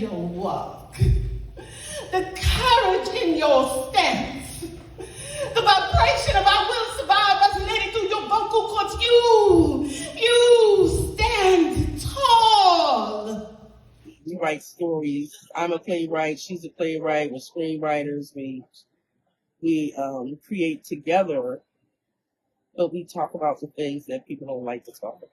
your walk, the courage in your stance, the vibration of I will survive resonating through your vocal cords. You stand tall. We write stories. I'm a playwright. She's a playwright. We're screenwriters. We create together, but we talk about the things that people don't like to talk about.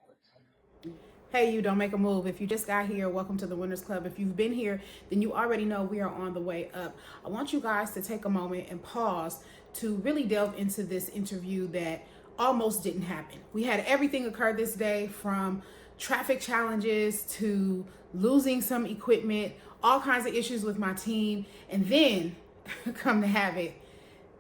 Hey, you don't make a move. If you just got here, welcome to the Winners Club. If you've been here, then you already know we are on the way up. I want you guys to take a moment and pause to really delve into this interview that almost didn't happen. We had everything occur this day, from traffic challenges to losing some equipment, all kinds of issues with my team. And then, come to have it,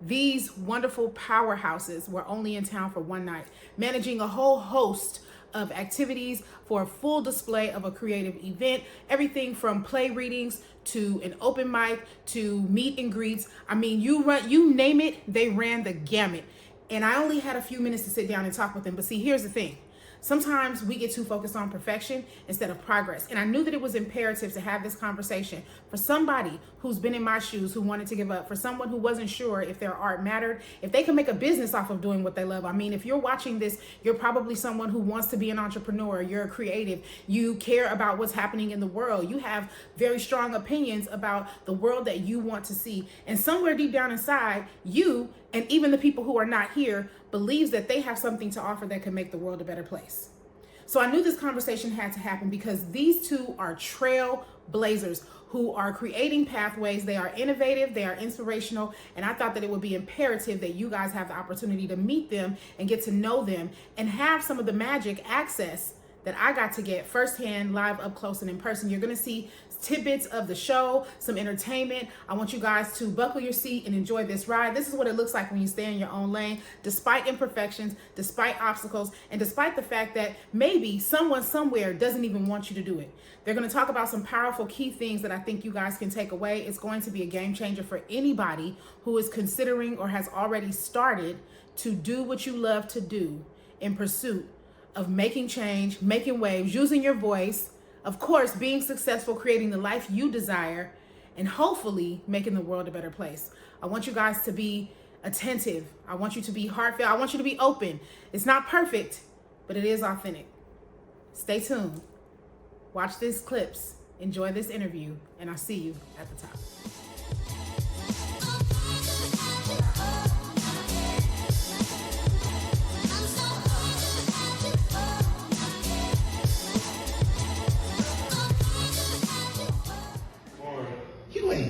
these wonderful powerhouses were only in town for one night, managing a whole host of activities for a full display of a creative event, everything from play readings to an open mic to meet and greets. I mean, you name it, they ran the gamut. And I only had a few minutes to sit down and talk with them. But see, here's the thing. Sometimes we get too focused on perfection instead of progress. And I knew that it was imperative to have this conversation for somebody who's been in my shoes, who wanted to give up, for someone who wasn't sure if their art mattered, if they can make a business off of doing what they love. I mean, if you're watching this, you're probably someone who wants to be an entrepreneur, you're a creative, you care about what's happening in the world, you have very strong opinions about the world that you want to see. And somewhere deep down inside, you, and even the people who are not here, believes that they have something to offer that can make the world a better place. So I knew this conversation had to happen because these two are trailblazers who are creating pathways. They are innovative, they are inspirational, and I thought that it would be imperative that you guys have the opportunity to meet them and get to know them and have some of the magic access that I got to get firsthand, live, up close, and in person. You're gonna see tidbits of the show, some entertainment. I want you guys to buckle your seat and enjoy this ride. This is what it looks like when you stay in your own lane, despite imperfections, despite obstacles, and despite the fact that maybe someone somewhere doesn't even want you to do it. They're gonna talk about some powerful key things that I think you guys can take away. It's going to be a game changer for anybody who is considering or has already started to do what you love to do in pursuit of making change, making waves, using your voice, of course, being successful, creating the life you desire, and hopefully making the world a better place. I want you guys to be attentive. I want you to be heartfelt. I want you to be open. It's not perfect, but it is authentic. Stay tuned. Watch these clips. Enjoy this interview, and I'll see you at the top.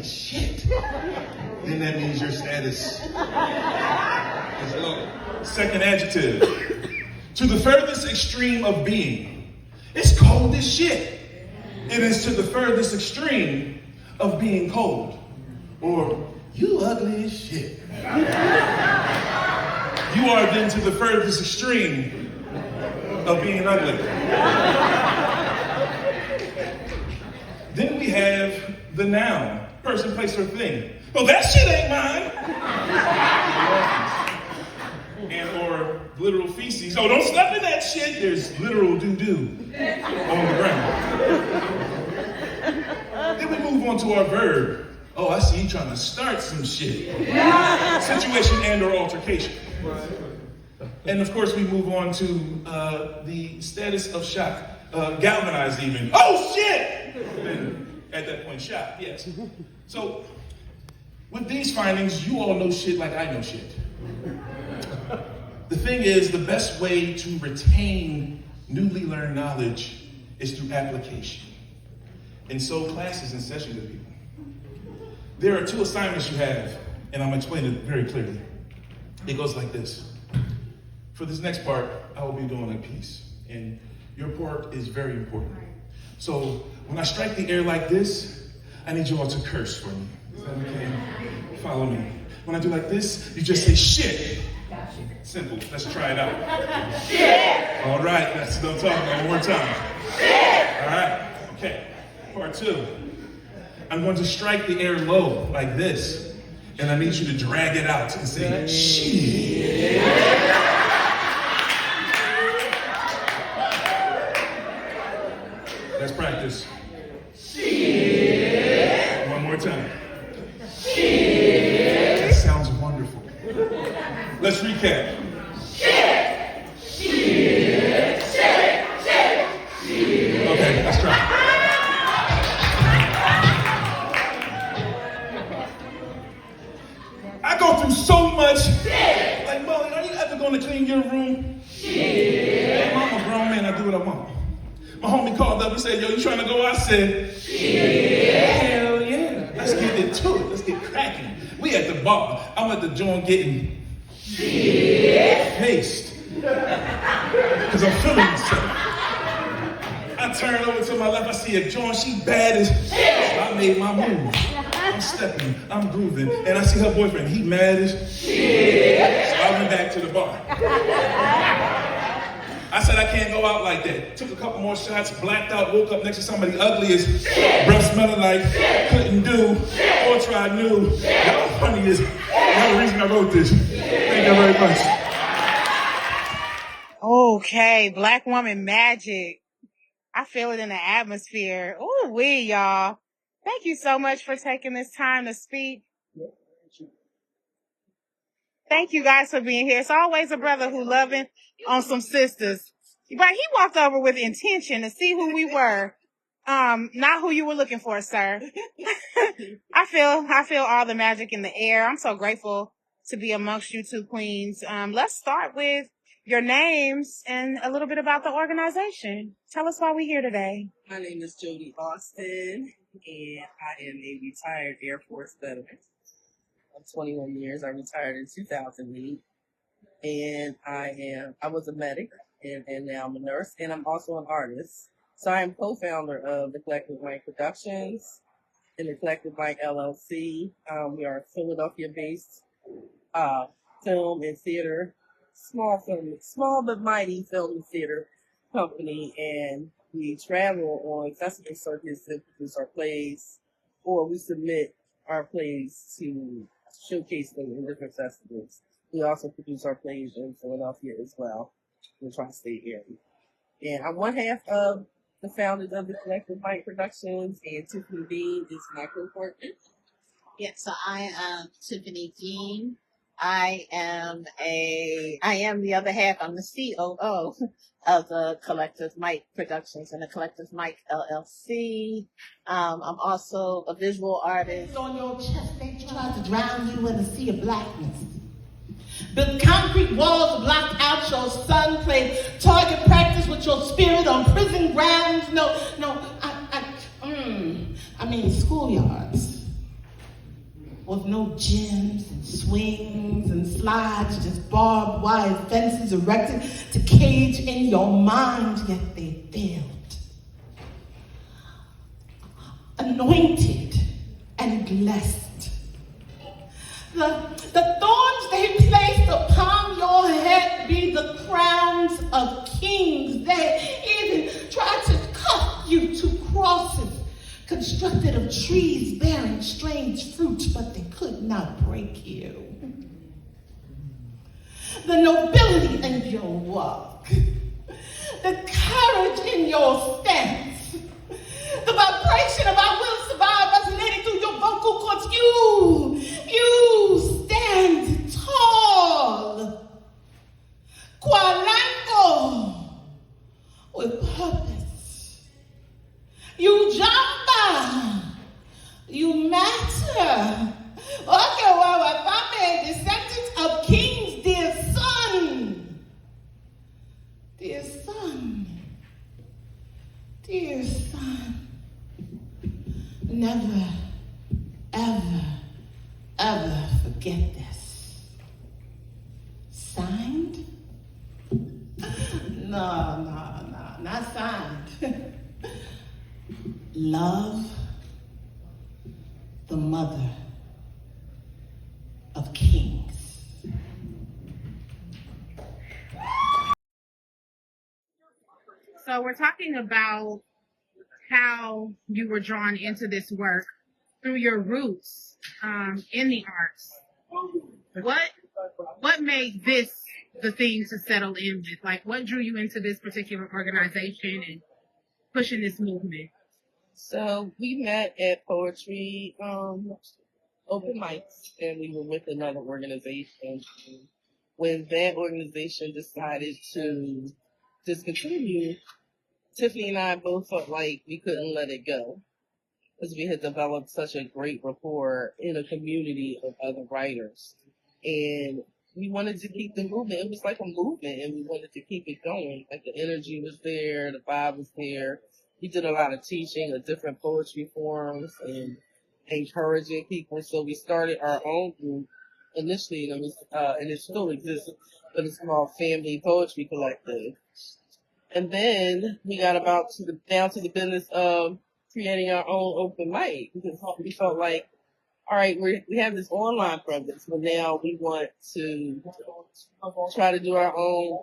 Shit. Then that means your status is low. Second adjective. To the furthest extreme of being. It's cold as shit. It is to the furthest extreme of being cold. Or, you ugly as shit. You are then to the furthest extreme of being ugly. Then we have the noun. Person, place, or thing. Well, that shit ain't mine. And or literal feces. Oh, don't step in that shit. There's literal doo-doo on the ground. Then we move on to our verb. Oh, I see you trying to start some shit. Situation and or altercation. And of course, we move on to the status of shock. Galvanized even. Oh, shit! And at that point, shock, yes. So, with these findings, you all know shit like I know shit. The thing is, the best way to retain newly learned knowledge is through application. And so, class is in session with people. There are two assignments you have, and I'm gonna explain it very clearly. It goes like this. For this next part, I will be doing a piece, and your part is very important. So when I strike the air like this, I need you all to curse for me. Is that okay? Follow me. When I do like this, you just say shit. Simple. Let's try it out. Shit. All right. Let's don't talk one more time. Shit. All right. Okay. Part two. I'm going to strike the air low like this, and I need you to drag it out and say shit. Let's practice. Shit. My homie called up and said, yo, you trying to go? I said, hell yeah. Let's get into it. Let's get cracking. We at the bar. I'm at the joint getting paced. Because I'm feeling myself. I turn over to my left, I see a joint, she bad as hell. I made my move. I'm stepping, I'm grooving, and I see her boyfriend, he mad as shit. So I went back to the bar. I said I can't go out like that. Took a couple more shots, blacked out, woke up next to somebody ugly as breath smelling like, couldn't do, or tried new. Y'all funny as, y'all the reason I wrote this. Thank you very much. Okay, Black woman magic. I feel it in the atmosphere. Ooh, wee, y'all. Thank you so much for taking this time to speak. Thank you guys for being here. It's always a brother who loving on some sisters. But he walked over with intention to see who we were. Not who you were looking for, sir. I feel all the magic in the air. I'm so grateful to be amongst you two queens. Let's start with your names and a little bit about the organization. Tell us why we're here today. My name is Jody Austin, and I am a retired Air Force veteran. I'm 21 years. I retired in 2008, and I was a medic, and now I'm a nurse, and I'm also an artist. So I am co-founder of the Collective Mike Productions and the Collective Mike LLC. We are a Philadelphia-based film and theater, small but mighty film and theater company, and we travel on festival circuits and produce our plays, or we submit our plays to showcase them in different festivals. We also produce our plays in Philadelphia as well, in the tri-state area. And I'm one half of the founders of the Collective Mike Productions, and Tiffany Dean is my co-partner. Yes, so I am Tiffany Dean. I am the other half. I'm the COO of the Collective Mike Productions and the Collective Mike LLC. I'm also a visual artist. On your chest, they try to drown you in a sea of blackness. Built concrete walls to block out your sun. Played target practice with your spirit on prison grounds. I mean schoolyards. With no gyms and swings and slides, just barbed wire fences erected to cage in your mind, yet they failed. Anointed and blessed. The thorns they placed upon your head be the crowns of kings. They even tried to cuff you to crosses constructed of trees bearing strange fruits, but they could not break you. The nobility in your walk, the courage in your stance, the vibration of I will survive resonating through your vocal cords. You stand tall, qualango, with purpose. You jump, you matter. Okay, well, if I'm a descendant of kings, dear son, never, ever forget this. Signed? No, not signed. Love, the mother of kings. So we're talking about how you were drawn into this work through your roots in the arts. What made this the thing to settle in with? Like, what drew you into this particular organization and pushing this movement? So we met at poetry open mics, and we were with another organization. When that organization decided to discontinue, Tiffany and I both felt like we couldn't let it go because we had developed such a great rapport in a community of other writers. And we wanted to keep the movement. It was like a movement, and we wanted to keep it going. Like the energy was there, the vibe was there. We did a lot of teaching of different poetry forms and encouraging people. So we started our own group initially, and it still exists, but it's called Family Poetry Collective. And then we got down to the business of creating our own open mic, because we felt like, all right, we have this online presence, but now we want to try to do our own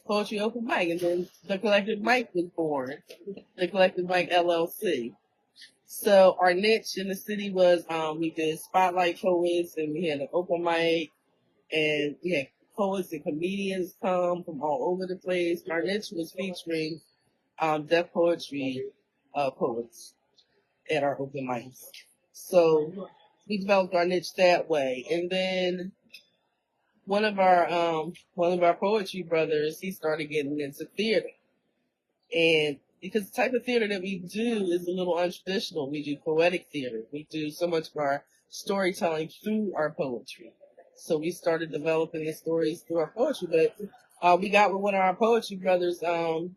poetry open mic. And then the Collective Mic was born, the Collective Mic LLC. So our niche in the city was, we did spotlight poets, and we had an open mic, and we had poets and comedians come from all over the place. Our niche was featuring deaf poetry poets at our open mics. So we developed our niche that way. And then one of our poetry brothers, he started getting into theater. And because the type of theater that we do is a little untraditional. We do poetic theater. We do so much of our storytelling through our poetry. So we started developing the stories through our poetry. But we got with one of our poetry brothers, Alan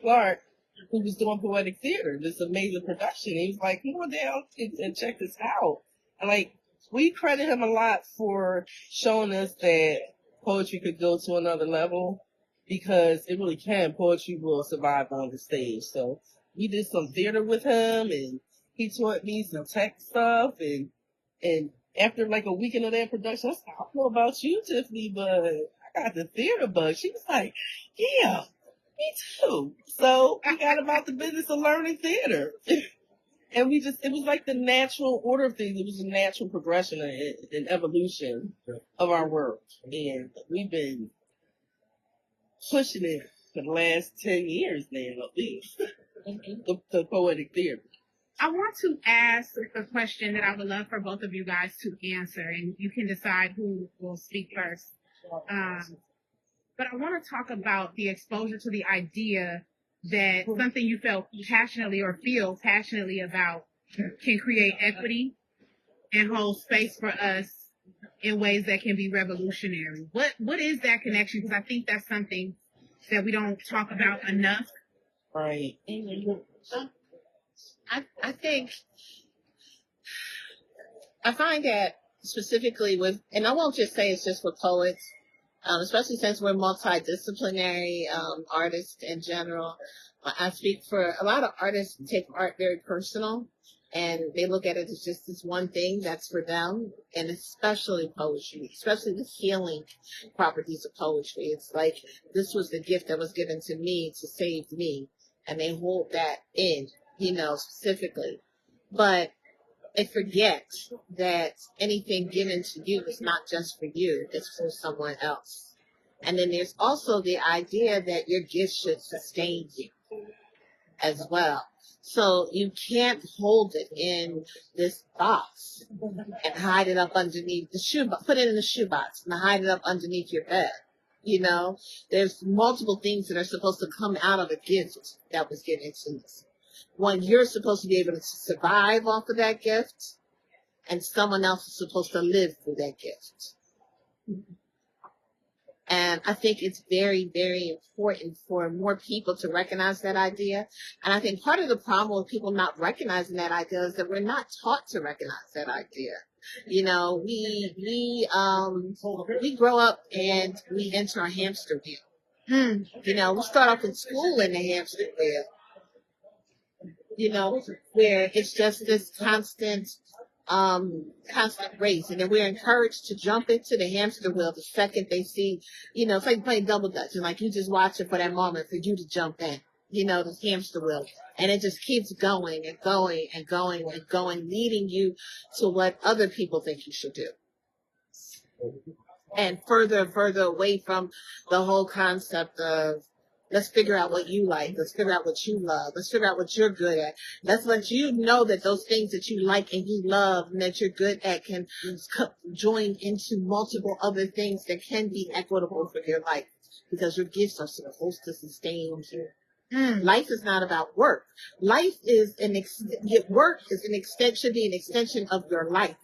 Clark, who was doing poetic theater, this amazing production. He was like, come on down and check this out. And like, we credit him a lot for showing us that poetry could go to another level, because it really can. Poetry will survive on the stage. So we did some theater with him, and he taught me some tech stuff. And after like a weekend of that production, I said, I don't know about you, Tiffany, but I got the theater bug. She was like, yeah, me too. So we got about the business of learning theater. And it was like the natural order of things. It was a natural progression and evolution of our work. And we've been pushing it for the last 10 years now, at least, the poetic theater. I want to ask a question that I would love for both of you guys to answer, and you can decide who will speak first. But I want to talk about the exposure to the idea that something you felt passionately or feel passionately about can create equity and hold space for us in ways that can be revolutionary. What is that connection? Because I think that's something that we don't talk about enough. Right. I find that specifically and I won't just say it's just for poets, especially since we're multidisciplinary artists in general. I speak for a lot of artists who take art very personal, and they look at it as just this one thing that's for them, and especially poetry, especially the healing properties of poetry. It's like, this was the gift that was given to me to save me, and they hold that in, specifically. But they forget that anything given to you is not just for you, it's for someone else. And then there's also the idea that your gift should sustain you as well. So you can't hold it in this box and hide it up underneath the shoebox, put it in the shoebox and hide it up underneath your bed. There's multiple things that are supposed to come out of a gift that was given to us. One, you're supposed to be able to survive off of that gift, and someone else is supposed to live through that gift. And I think it's very, very important for more people to recognize that idea. And I think part of the problem with people not recognizing that idea is that we're not taught to recognize that idea. We grow up and we enter a hamster wheel. We start off in school in the hamster wheel. Where it's just this constant race. And then we're encouraged to jump into the hamster wheel the second they see, it's like playing double dutch. And like, you just watch it for that moment for you to jump in, the hamster wheel. And it just keeps going and going and going and going, leading you to what other people think you should do. And further and further away from the whole concept of, let's figure out what you like. Let's figure out what you love. Let's figure out what you're good at. Let's let you know that those things that you like and you love and that you're good at can join into multiple other things that can be equitable for your life, because your gifts are supposed to sustain you. Life is not about work. Life is work is should be an extension of your life,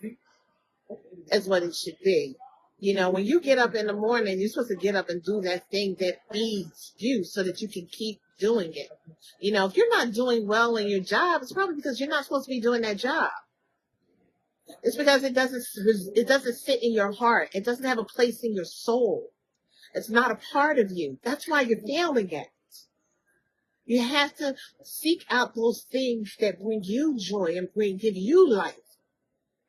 is what it should be. You know, when you get up in the morning, you're supposed to get up and do that thing that feeds you so that you can keep doing it. You know, if you're not doing well in your job, it's probably because you're not supposed to be doing that job. It's because it doesn't sit in your heart. It doesn't have a place in your soul. It's not a part of you. That's why you're failing at it. You have to seek out those things that bring you joy and give you life.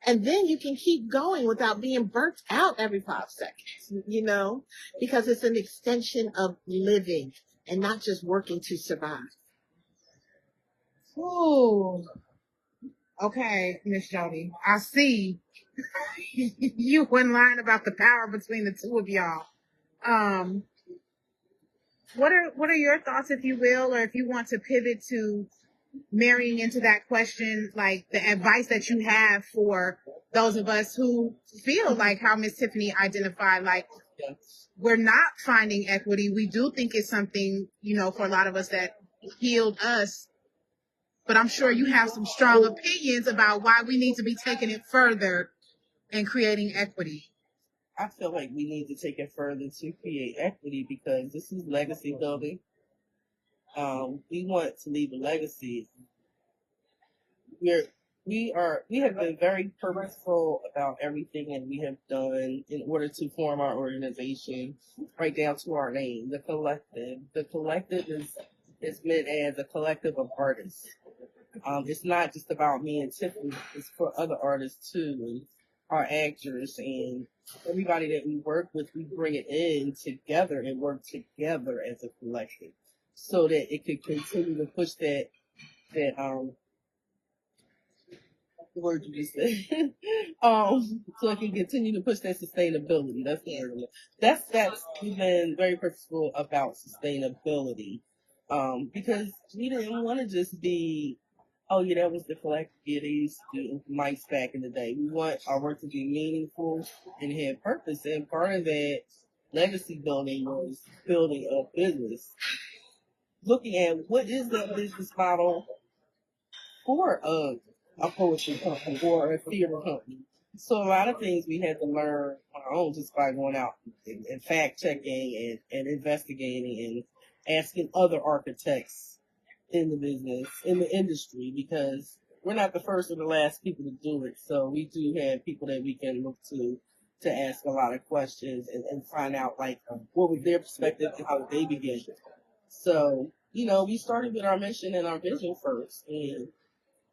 And then you can keep going without being burnt out every 5 seconds, you know, because it's an extension of living and not just working to survive. Ooh. Okay, Miss Jody. I see you wouldn't line about the power between the two of y'all. What are your thoughts, if you will, or if you want to pivot to marrying into that question, like the advice that you have for those of us who feel like how Miss Tiffany identified, like we're not finding equity. We do think it's something, you know, for a lot of us that healed us. But I'm sure you have some strong opinions about why we need to be taking it further and creating equity. I feel like we need to take it further to create equity because this is legacy building. We want to leave a legacy. We have been very purposeful about everything that we have done in order to form our organization, right down to our name, the collective. The collective is meant as a collective of artists. It's not just about me and Tiffany, it's for other artists too, and our actors and everybody that we work with. We bring it in together and work together as a collective so that it could continue to push that word you just said. So it can continue to push that sustainability. That's the word. That's we've been very purposeful about sustainability. Because we didn't want to just be, oh yeah, that was the collective. Yeah, they used to do mics back in the day. We want our work to be meaningful and have purpose. And part of that legacy building was building a business. Looking at what is that business model for a poetry company or a theater company. So a lot of things we had to learn on our own just by going out and fact checking and investigating and asking other architects in the business, in the industry, because we're not the first or the last people to do it. So we do have people that we can look to ask a lot of questions and find out like what was their perspective and how did they begin. So, you know, we started with our mission and our vision first, and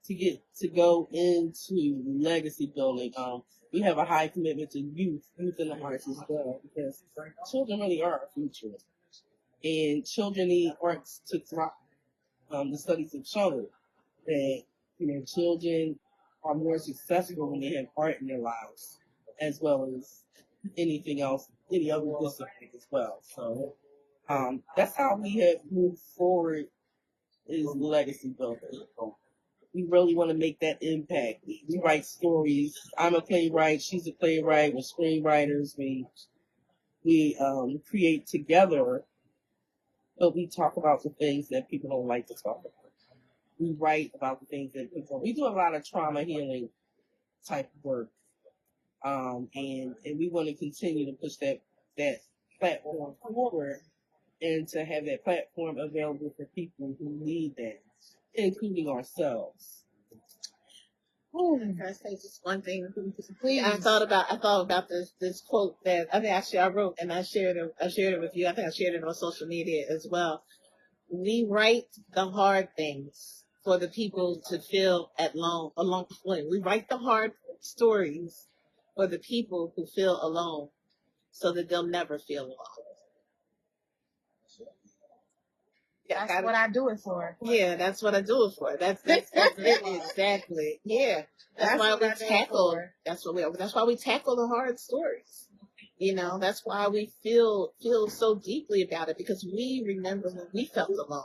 to go into legacy building, we have a high commitment to youth in the arts as well, because children really are our future, and children need arts to thrive. The studies have shown that, you know, children are more successful when they have art in their lives, as well as anything else, any other discipline as well. So that's how we have moved forward, is legacy building. We really want to make that impact. We write stories. I'm a playwright. She's a playwright. We're screenwriters. We create together, but we talk about the things that people don't like to talk about. We write about the things that people. We do a lot of trauma healing type of work, and we want to continue to push that platform forward, and to have that platform available for people who need that, including ourselves. Oh, can I say just one thing? Please. I thought about this quote that I wrote and I shared it with you. I think I shared it on social media as well. We write the hard things for the people to feel along the way. We write the hard stories for the people who feel alone, so that they'll never feel alone. That's what I do it for. Yeah, that's what I do it for. That's it exactly. Yeah, that's why we tackle. That's why we tackle the hard stories. You know, that's why we feel so deeply about it, because we remember when we felt alone,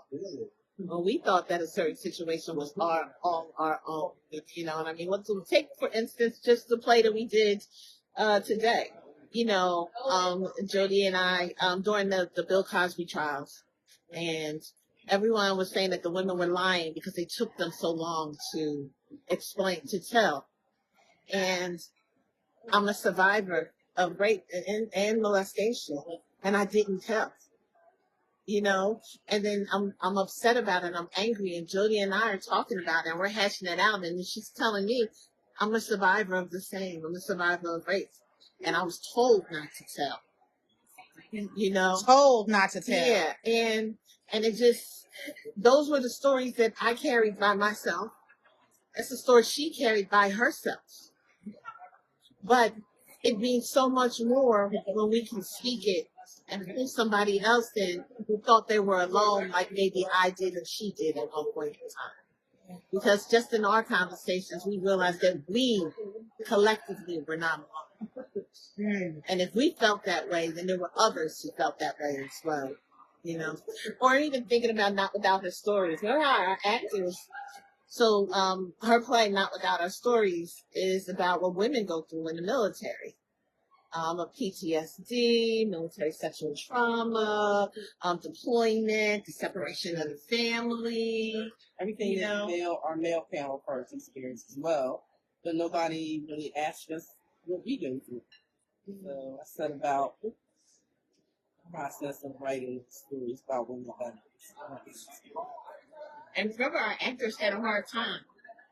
when we thought that a certain situation was our own. You know what I mean? Let's take, for instance, just the play that we did today. You know, Jody and I during the Bill Cosby trials. And everyone was saying that the women were lying because they took them so long to explain, to tell. And I'm a survivor of rape and molestation, and I didn't tell. You know, and then I'm upset about it. I'm angry, and Jody and I are talking about it, and we're hashing it out. And she's telling me, I'm a survivor of the same. I'm a survivor of rape, and I was told not to tell. You know, Told not to tell. yeah, and it just, those were the stories that I carried by myself. That's the story she carried by herself. But it means so much more when we can speak it and pull somebody else in who thought they were alone, like maybe I did or she did at one point in time. Because just in our conversations, we realized that we collectively were not alone. And if we felt that way, then there were others who felt that way as well. You know, or even thinking about Not Without Her Stories. There are our actors. So her play, Not Without Our Stories, is about what women go through in the military. Of PTSD, military sexual trauma, deployment, the separation of the family. Everything that our male counterparts experience as well. But nobody really asked us what we go through. So I set about the process of writing stories about women veterans. And remember, our actors had a hard time.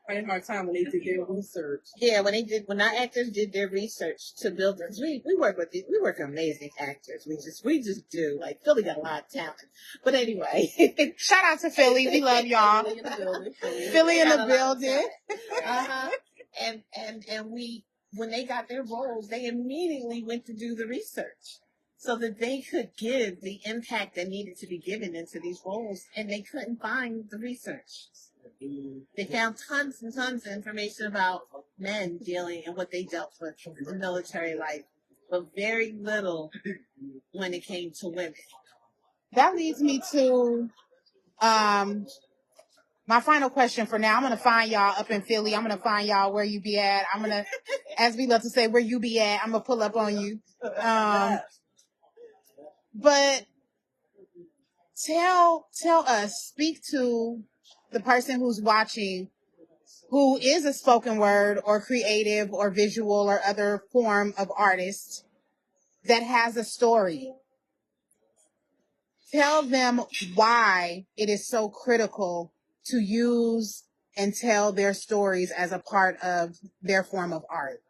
Had a hard time when they did their research. Yeah, when our actors did their research to build this, we work with amazing actors. We just do. Like, Philly got a lot of talent. But anyway, shout out to Philly. We love y'all. Philly in the building. And we, when they got their roles, they immediately went to do the research so that they could give the impact that needed to be given into these roles, and they couldn't find the research. They found tons and tons of information about men dealing and what they dealt with in military life, but very little when it came to women. That leads me to my final question for now. I'm going to find y'all up in Philly. I'm going to find y'all where you be at. I'm going to, as we love to say, where you be at. I'm going to pull up on you. But tell us, speak to the person who's watching, who is a spoken word or creative or visual or other form of artist that has a story. Tell them why it is so critical to use and tell their stories as a part of their form of art.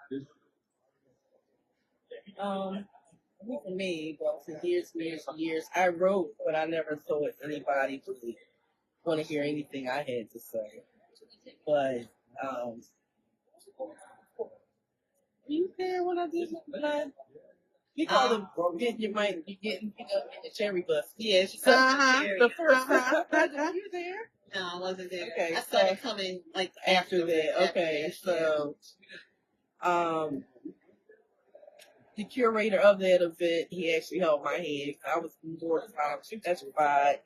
I think for me, well, for years, I wrote, but I never thought anybody would want to hear anything I had to say. But, you there when I did that? You call them getting your mic, you getting the cherry bus. Yeah, she said the first time. Were you there? No, I wasn't there. Okay, I started coming like after that. Okay, so the curator of that event, he actually held my hand. I was mortified, petrified.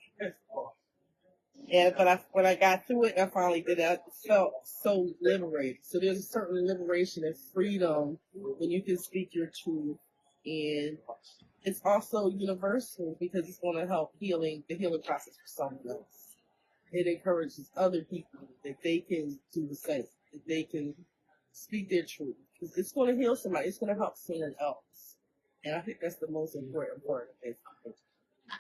Yeah, but when I got through it, I finally did it. I felt so liberated. So there's a certain liberation and freedom when you can speak your truth, and it's also universal because it's going to help the healing process for someone else. It encourages other people that they can do the same, that they can speak their truth. Because it's going to heal somebody. It's going to help someone else. And I think that's the most important part of it.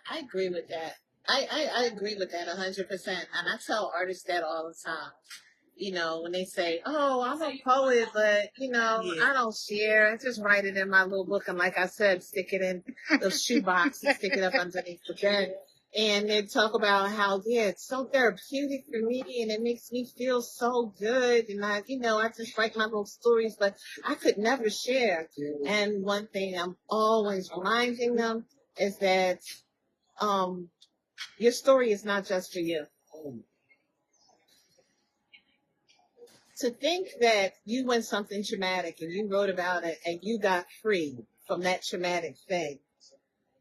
I agree with that. I agree with that 100%. And I tell artists that all the time. You know, when they say, oh, I'm a poet, but, I don't share. I just write it in my little book. And like I said, stick it in the shoebox and stick it up underneath the bed. And they talk about how, it's so therapeutic for me and it makes me feel so good. And I just write my little stories, but I could never share. And one thing I'm always reminding them is that your story is not just for you. To think that you went something traumatic and you wrote about it and you got free from that traumatic thing.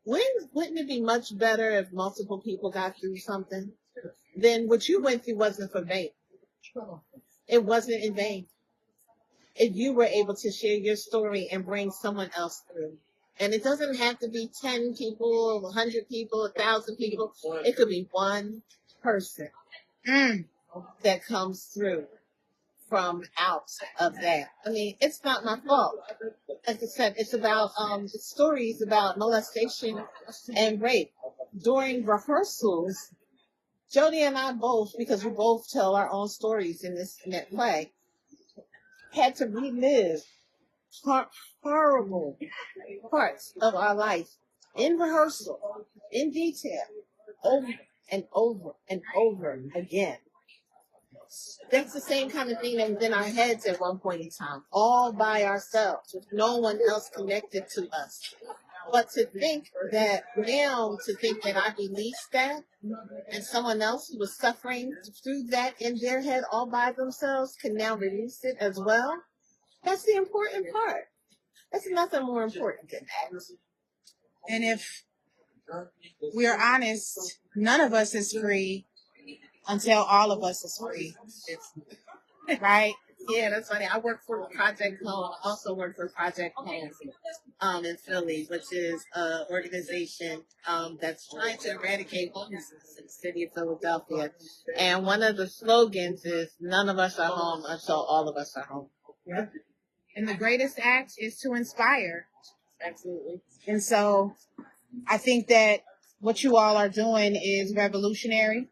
Wouldn't it be much better if multiple people got through something? Then what you went through wasn't for vain. It wasn't in vain. If you were able to share your story and bring someone else through. And it doesn't have to be 10 people, 100 people, 1,000 people. It could be one person that comes through from out of that. I mean, it's not my fault. As I said, it's about stories about molestation and rape. During rehearsals, Jody and I both, because we both tell our own stories in that play, had to relive horrible parts of our life in rehearsal, in detail, over and over and over again. That's the same kind of thing that was in our heads at one point in time, all by ourselves, with no one else connected to us. But to think that I released that, and someone else who was suffering through that in their head all by themselves can now release it as well, that's the important part. That's nothing more important than that. And if we're honest, none of us is free until all of us is free. Right? Yeah, that's funny. I work for Project Home. I also work for Project Home in Philly, which is an organization that's trying to eradicate homelessness in the city of Philadelphia. And one of the slogans is, none of us are home until all of us are home. Yeah. And the greatest act is to inspire. Absolutely. And so I think that what you all are doing is revolutionary.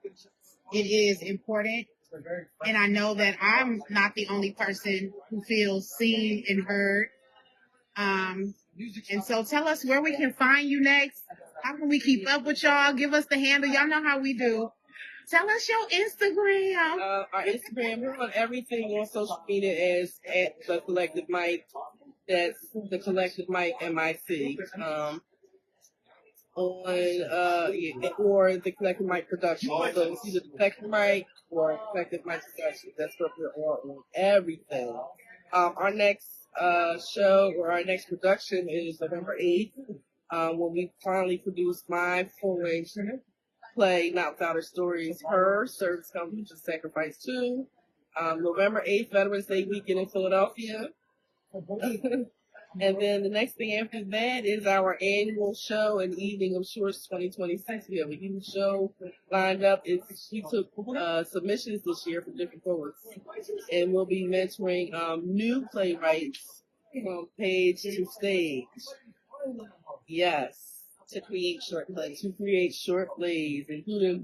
It is important. And I know that I'm not the only person who feels seen and heard. And so tell us where we can find you next. How can we keep up with y'all? Give us the handle. Y'all know how we do. Tell us your Instagram. Our Instagram, we're on everything on social media as at the Collective Mic. That's the Collective Mic MIC. Or the Collective Mic Production. So it's either the Collective Mic or Collective Mic Production. That's what we're on everything. Our next show or our next production is November 8th, when we finally produce my full-length play, Not Without Her Stories, Her Service Company to Sacrifice 2. November 8th, Veterans Day weekend in Philadelphia. And then the next thing after that is our annual show and Evening of Shorts 2026. We have a huge show lined up. We took submissions this year from different poets. And we'll be mentoring new playwrights from page to stage. Yes. To create short plays. Including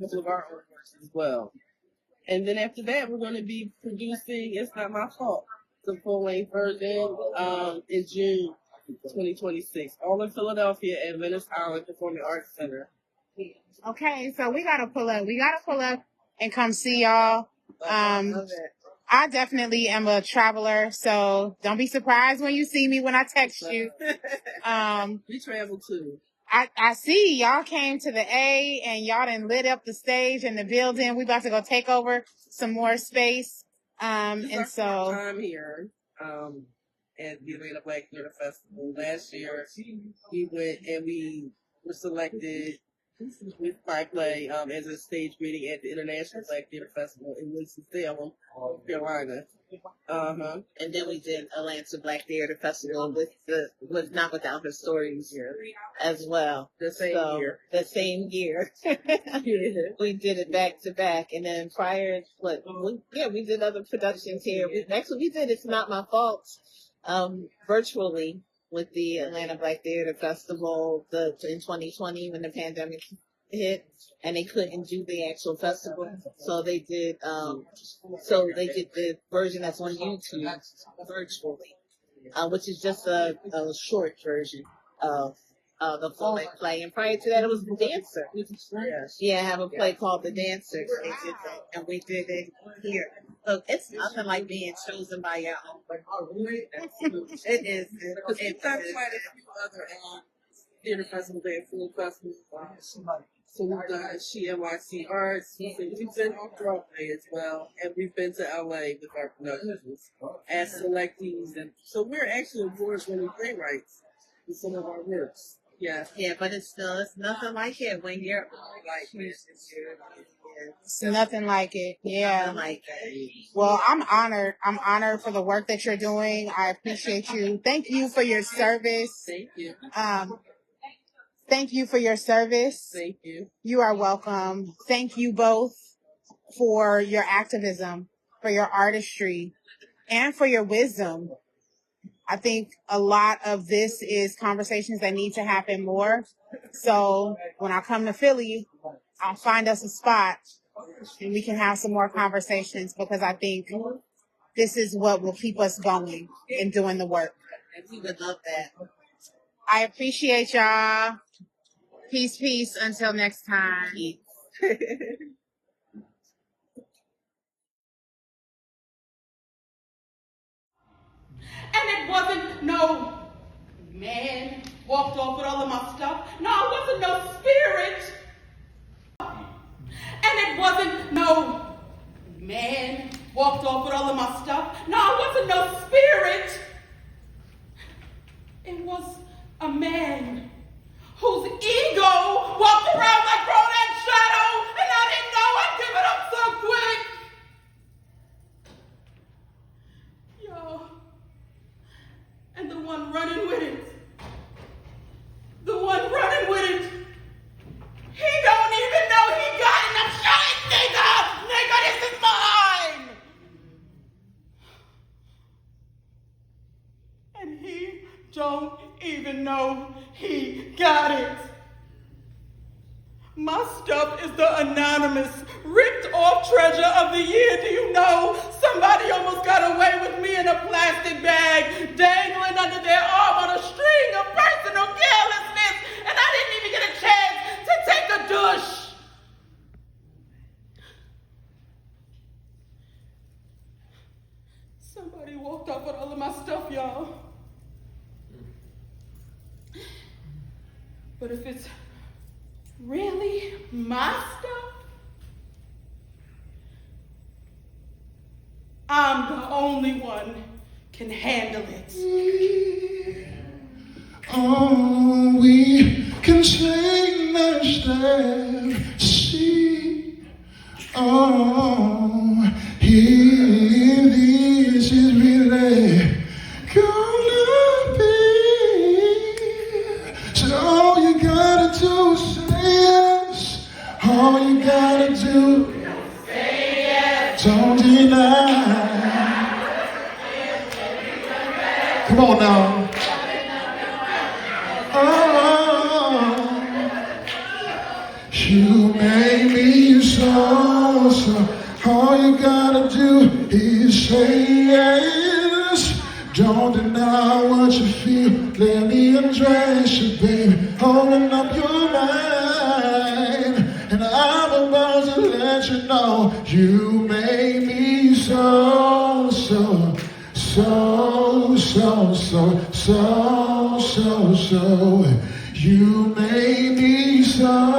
some of our own works as well. And then after that, we're going to be producing It's Not My Fault, the full-length version, in June 2026. All in Philadelphia at Venice Island Performing Arts Center. Okay, so we gotta pull up and come see y'all. I definitely am a traveler, so don't be surprised when you see me when I text you. We travel too. I see y'all came to the A and y'all done lit up the stage and the building. We about to go take over some more space. And so time here at the Atlanta Black Theater Festival. Last year we went and we were selected with my play as a stage reading at the International Black Theater Festival in Winston-Salem, North Carolina. And then we did Atlanta Black Theater Festival with Not Without Her Stories as well. The same year. We did it back to back, and then we did other productions here. We did It's Not My Fault virtually with the Atlanta Black Theater Festival in 2020 when the pandemic hit and they couldn't do the actual festival, so they did the version that's on YouTube virtually, which is just a short version of the full play. And prior to that, it was The Dancer. Yeah, I have a play called The Dancer. They did that, and we did it here. Look, it's nothing like being chosen by your own. It is. It's quite a few other theater festivals and film festivals. So we've done NYC Arts. We've been off Broadway as well, and we've been to LA with our productions as selectees, and so we're actually award-winning playwrights with some of our works. Yeah, but it's nothing like it when you're like this. It's nothing like it. Yeah. Nothing like it. Well, I'm honored. I'm honored for the work that you're doing. I appreciate you. Thank you for your service. Thank you. Thank you for your service. Thank you. You are welcome. Thank you both for your activism, for your artistry, and for your wisdom. I think a lot of this is conversations that need to happen more. So when I come to Philly, I'll find us a spot and we can have some more conversations, because I think this is what will keep us going and doing the work. And we would love that. I appreciate y'all. Peace, peace. Until next time. And it wasn't no man walked off with all of my stuff. No, it wasn't no spirit. And it wasn't no man walked off with all of my stuff. No, it wasn't no spirit. It was a man whose ego walked around like Ronan Shadow, and I didn't know I'd give it up so quick. Yo. And the one running with it, he don't even know he got it. I'm showing nigga, this is mine. And he don't even know he got it. My stuff is the anonymous, ripped off treasure of the year. Do you know somebody almost got away with me in a plastic bag, dangling under their arm on a string of personal carelessness, and I didn't even get a chance to take a douche. Somebody walked off with all of my stuff, y'all. But if it's really my stuff, I'm the only one can handle it. Oh, we can sing the step, see. Oh, here this is really gonna be. So all you gotta do is say yes. All you gotta do is say yes. Don't deny. Come on now. You made me so, all you gotta do is say yes. Don't deny what you feel, let me undress you, baby. Open up your mind, and I'm about to let you know you made me so, you made me so.